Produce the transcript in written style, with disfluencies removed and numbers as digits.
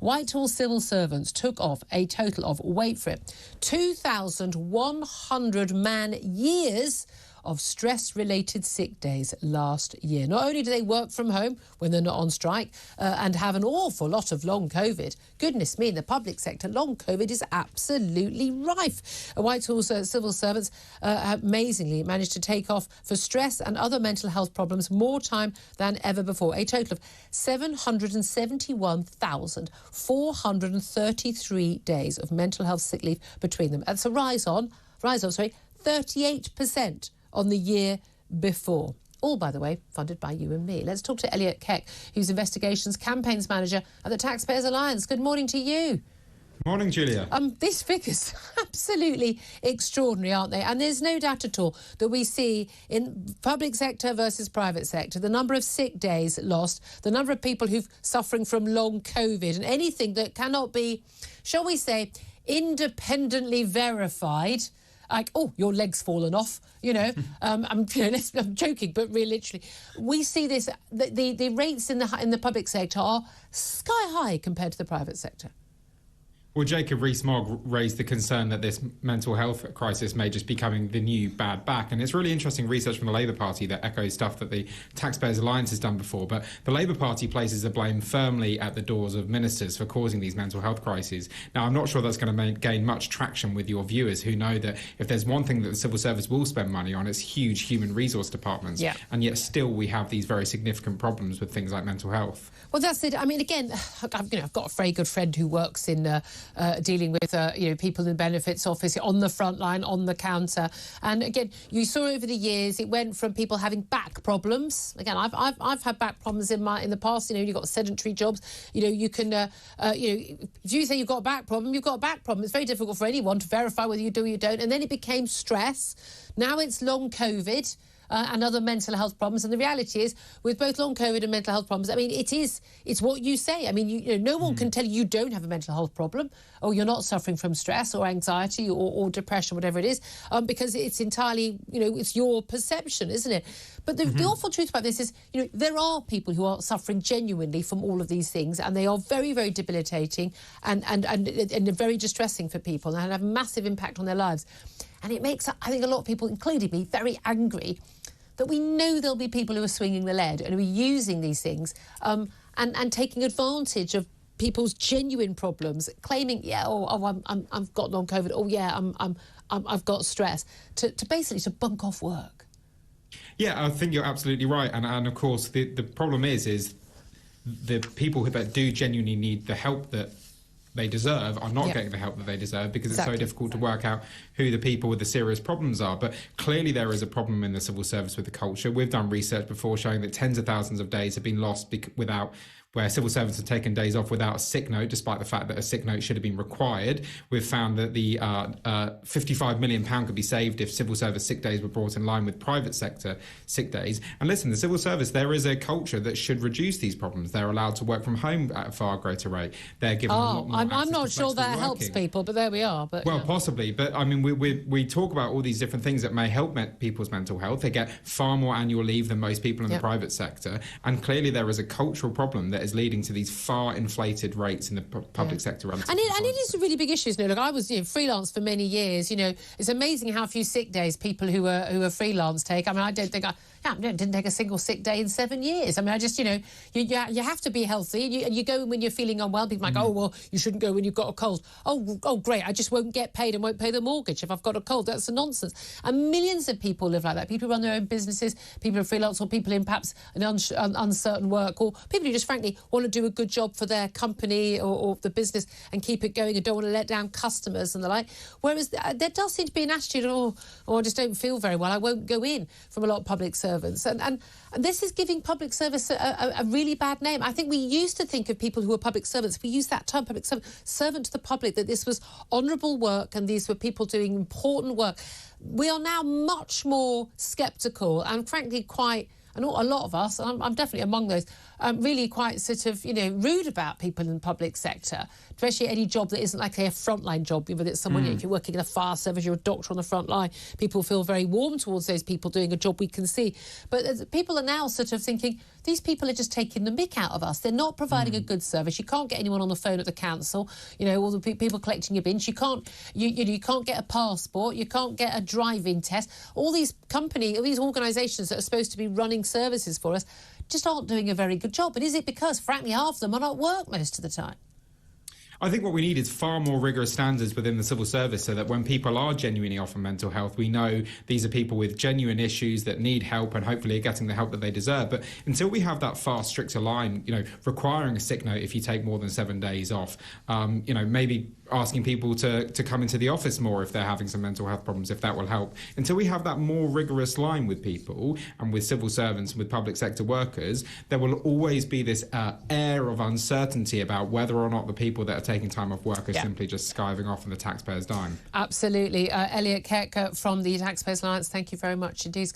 Whitehall civil servants took off a total of, wait for it, 2,100 man-years of stress-related sick days last year. Not only do they work from home when they're not on strike and have an awful lot of long COVID, goodness me, in the public sector, long COVID is absolutely rife. Whitehall's civil servants amazingly managed to take off for stress and other mental health problems more time than ever before. A total of 771,433 days of mental health sick leave between them. That's a rise on 38% on the year before. All, by the way, funded by you and me. Let's talk to Elliot Keck, who's Investigations Campaigns Manager at the Taxpayers Alliance. Good morning to you. Morning, Julia. These figures absolutely extraordinary, aren't they? And there's no doubt at all that we see in public sector versus private sector, the number of sick days lost, the number of people who've suffering from long COVID, and anything that cannot be, shall we say, independently verified. Like, oh, your leg's fallen off, I'm joking, but really, literally, we see this. The rates in the public sector are sky high compared to the private sector. Well, Jacob Rees-Mogg raised the concern that this mental health crisis may just be becoming the new bad back. And it's really interesting research from the Labour Party that echoes stuff that the Taxpayers Alliance has done before. But the Labour Party places the blame firmly at the doors of ministers for causing these mental health crises. Now, I'm not sure that's going to gain much traction with your viewers who know that if there's one thing that the civil service will spend money on, it's huge human resource departments. Yeah. And yet still we have these very significant problems with things like mental health. Well, that's it. I mean, again, I've got a very good friend who works in dealing with people in the benefits office on the front line, on the counter, and again, you saw over the years it went from people having back problems. Again, I've had back problems in the past. You've got sedentary jobs. You can if you say you've got a back problem, you've got a back problem. It's very difficult for anyone to verify whether you do or you don't. And then it became stress. Now it's long COVID. And other mental health problems. And the reality is, with both long COVID and mental health problems, I mean, it's what you say. I mean, no one can tell you don't have a mental health problem or you're not suffering from stress or anxiety or depression, whatever it is, because it's entirely, it's your perception, isn't it? But the awful truth about this is, there are people who are suffering genuinely from all of these things, and they are very, very debilitating and very distressing for people and have a massive impact on their lives. And it makes, I think, a lot of people, including me, very angry that we know there'll be people who are swinging the lead and who are using these things and taking advantage of people's genuine problems, claiming, I've got long COVID, I've got stress, to basically to bunk off work. Yeah, I think you're absolutely right. And of course, the problem is the people that do genuinely need the help that they deserve are not getting the help that they deserve because it's so difficult to work out who the people with the serious problems are. But clearly there is a problem in the civil service with the culture. We've done research before showing that tens of thousands of days have been lost where civil servants have taken days off without a sick note, despite the fact that a sick note should have been required. We've found that the £55 million could be saved if civil service sick days were brought in line with private sector sick days. And listen, the civil service, there is a culture that should reduce these problems. They're allowed to work from home at a far greater rate. They're given a lot more I'm not sure that helps people, but there we are. But well, possibly. But I mean, we talk about all these different things that may help people's mental health. They get far more annual leave than most people in the private sector. And clearly there is a cultural problem that is leading to these far inflated rates in the public sector. And it is a really big issue, isn't it? Look, I was freelance for many years. It's amazing how few sick days people who are freelance take. I mean, I didn't take a single sick day in 7 years. I mean, I just, you have to be healthy. And you go when you're feeling unwell. People are like, oh, well, you shouldn't go when you've got a cold. Oh, great, I just won't get paid and won't pay the mortgage if I've got a cold. That's a nonsense. And millions of people live like that. People who run their own businesses, people who are freelance, or people in perhaps an uncertain work, or people who just frankly want to do a good job for their company or the business and keep it going and don't want to let down customers and the like. Whereas there does seem to be an attitude of, I just don't feel very well, I won't go in, from a lot of public servants. And this is giving public service a really bad name. I think we used to think of people who were public servants, we use that term, public servant to the public, that this was honourable work and these were people doing important work. We are now much more sceptical and frankly quite, and a lot of us, and I'm definitely among those, really quite sort of, rude about people in the public sector, especially any job that isn't like a frontline job, whether it's someone, if you're working in a fire service, you're a doctor on the front line, people feel very warm towards those people doing a job we can see. But people are now sort of thinking, these people are just taking the mick out of us. They're not providing a good service. You can't get anyone on the phone at the council, all the people collecting your bins. You can't get a passport. You can't get a driving test. All these organisations that are supposed to be running services for us just aren't doing a very good job. And is it because, frankly, half of them are not at work most of the time? I think what we need is far more rigorous standards within the civil service so that when people are genuinely off from mental health, we know these are people with genuine issues that need help and hopefully are getting the help that they deserve. But until we have that far stricter line, requiring a sick note if you take more than 7 days off, maybe asking people to come into the office more if they're having some mental health problems, if that will help. Until we have that more rigorous line with people and with civil servants and with public sector workers, there will always be this air of uncertainty about whether or not the people that are taking time off work are simply just skiving off on the taxpayers' dime. Absolutely. Elliot Keck from the Taxpayers Alliance, thank you very much indeed.